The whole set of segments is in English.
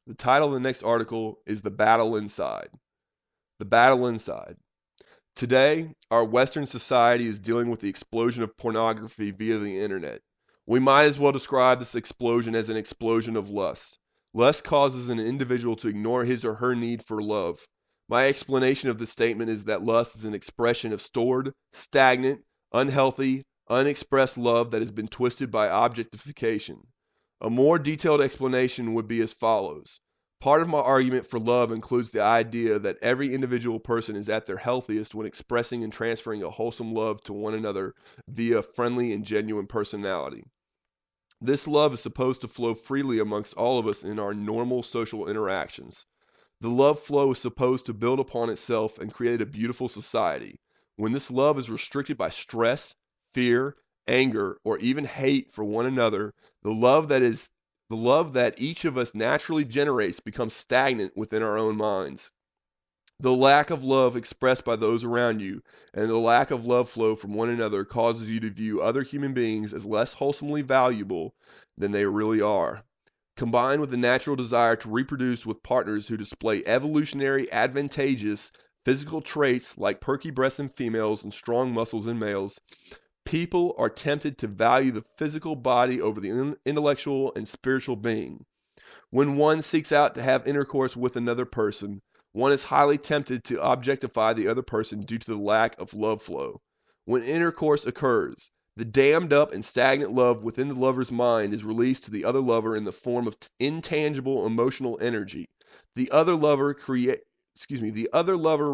The title of the next article is The Battle Inside. The Battle Inside. Today, our Western society is dealing with the explosion of pornography via the internet. We might as well describe this explosion as an explosion of lust. Lust causes an individual to ignore his or her need for love. My explanation of this statement is that lust is an expression of stored, stagnant, unhealthy, unexpressed love that has been twisted by objectification. A more detailed explanation would be as follows. Part of my argument for love includes the idea that every individual person is at their healthiest when expressing and transferring a wholesome love to one another via friendly and genuine personality. This love is supposed to flow freely amongst all of us in our normal social interactions. The love flow is supposed to build upon itself and create a beautiful society. When this love is restricted by stress, fear, anger, or even hate for one another, the love that each of us naturally generates becomes stagnant within our own minds. The lack of love expressed by those around you and the lack of love flow from one another causes you to view other human beings as less wholesomely valuable than they really are. Combined with the natural desire to reproduce with partners who display evolutionary advantageous physical traits like perky breasts in females and strong muscles in males, people are tempted to value the physical body over the intellectual and spiritual being. When one seeks out to have intercourse with another person, one is highly tempted to objectify the other person due to the lack of love flow. When intercourse occurs, the dammed up and stagnant love within the lover's mind is released to the other lover in the form of intangible emotional energy. The other lover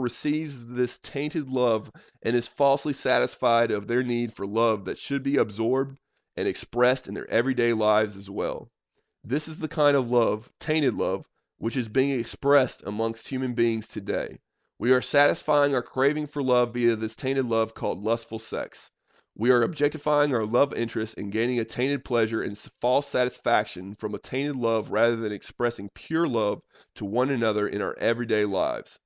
receives this tainted love and is falsely satisfied of their need for love that should be absorbed and expressed in their everyday lives as well. This is the kind of love, tainted love, which is being expressed amongst human beings today. We are satisfying our craving for love via this tainted love called lustful sex. We are objectifying our love interest and gaining a tainted pleasure and false satisfaction from a tainted love rather than expressing pure love to one another in our everyday lives.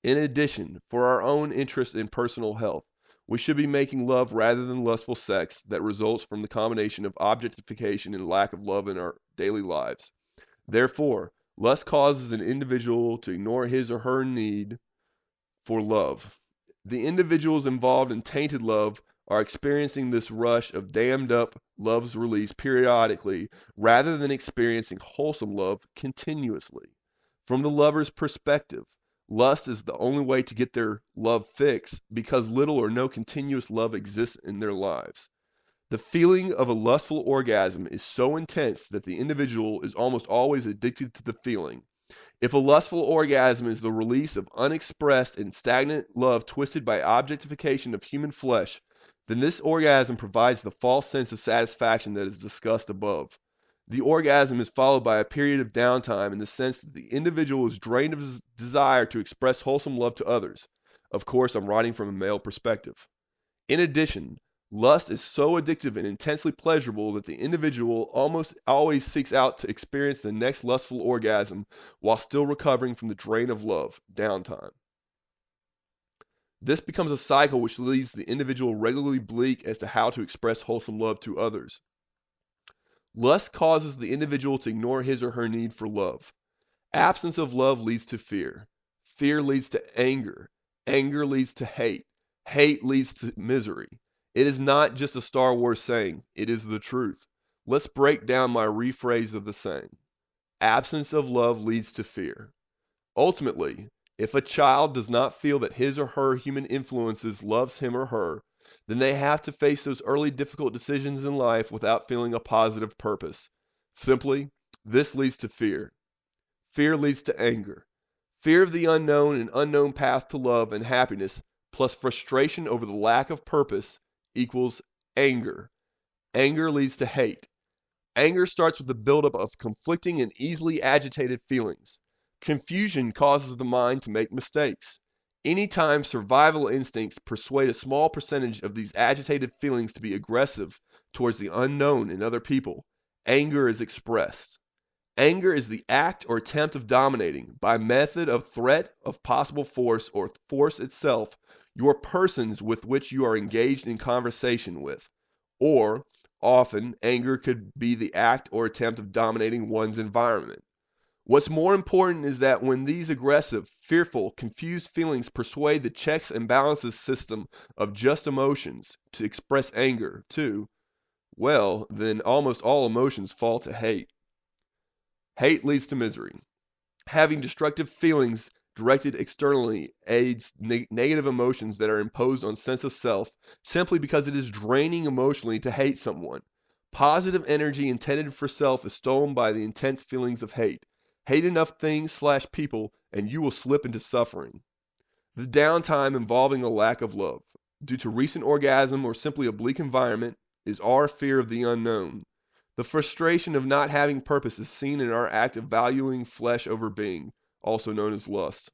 In addition, for our own interest in personal health, we should be making love rather than lustful sex that results from the combination of objectification and lack of love in our daily lives. Therefore, lust causes an individual to ignore his or her need for love. The individuals involved in tainted love are experiencing this rush of dammed up love's release periodically rather than experiencing wholesome love continuously. From the lover's perspective, lust is the only way to get their love fix because little or no continuous love exists in their lives. The feeling of a lustful orgasm is so intense that the individual is almost always addicted to the feeling. If a lustful orgasm is the release of unexpressed and stagnant love twisted by objectification of human flesh, then this orgasm provides the false sense of satisfaction that is discussed above. The orgasm is followed by a period of downtime in the sense that the individual is drained of his desire to express wholesome love to others. Of course, I'm writing from a male perspective. In addition, lust is so addictive and intensely pleasurable that the individual almost always seeks out to experience the next lustful orgasm while still recovering from the drain of love, downtime. This becomes a cycle which leaves the individual regularly bleak as to how to express wholesome love to others. Lust causes the individual to ignore his or her need for love. Absence of love leads to fear. Fear leads to anger. Anger leads to hate. Hate leads to misery. It is not just a Star Wars saying, it is the truth. Let's break down my rephrase of the saying. Absence of love leads to fear. Ultimately, if a child does not feel that his or her human influences loves him or her, then they have to face those early difficult decisions in life without feeling a positive purpose. Simply, this leads to fear. Fear leads to anger. Fear of the unknown and unknown path to love and happiness plus frustration over the lack of purpose equals anger. Anger leads to hate. Anger starts with the buildup of conflicting and easily agitated feelings. Confusion causes the mind to make mistakes. Anytime survival instincts persuade a small percentage of these agitated feelings to be aggressive towards the unknown in other people, anger is expressed. Anger is the act or attempt of dominating, by method of threat of possible force or force itself, your persons with which you are engaged in conversation with. Or, often, anger could be the act or attempt of dominating one's environment. What's more important is that when these aggressive, fearful, confused feelings persuade the checks and balances system of just emotions to express anger, too, well, then almost all emotions fall to hate. Hate leads to misery. Having destructive feelings directed externally aids negative emotions that are imposed on sense of self simply because it is draining emotionally to hate someone. Positive energy intended for self is stolen by the intense feelings of hate. Hate enough things/people and you will slip into suffering. The downtime involving a lack of love, due to recent orgasm or simply a bleak environment, is our fear of the unknown. The frustration of not having purpose is seen in our act of valuing flesh over being, also known as lust.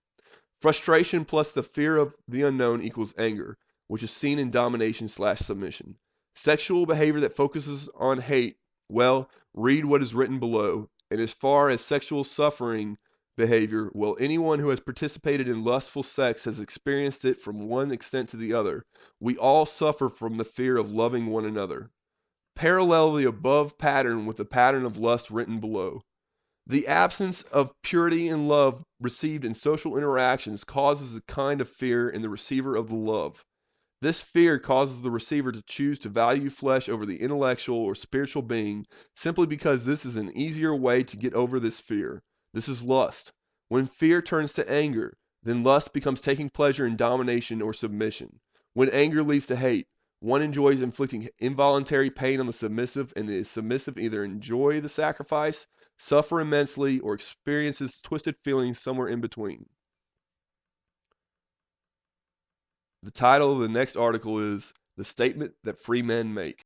Frustration plus the fear of the unknown equals anger, which is seen in domination/submission. Sexual behavior that focuses on hate, well, read what is written below. And as far as sexual suffering behavior, well, anyone who has participated in lustful sex has experienced it from one extent to the other. We all suffer from the fear of loving one another. Parallel the above pattern with the pattern of lust written below. The absence of purity in love received in social interactions causes a kind of fear in the receiver of the love. This fear causes the receiver to choose to value flesh over the intellectual or spiritual being simply because this is an easier way to get over this fear. This is lust. When fear turns to anger, then lust becomes taking pleasure in domination or submission. When anger leads to hate, one enjoys inflicting involuntary pain on the submissive, and the submissive either enjoy the sacrifice, suffer immensely, or experiences twisted feelings somewhere in between. The title of the next article is The Statement That Free Men Make.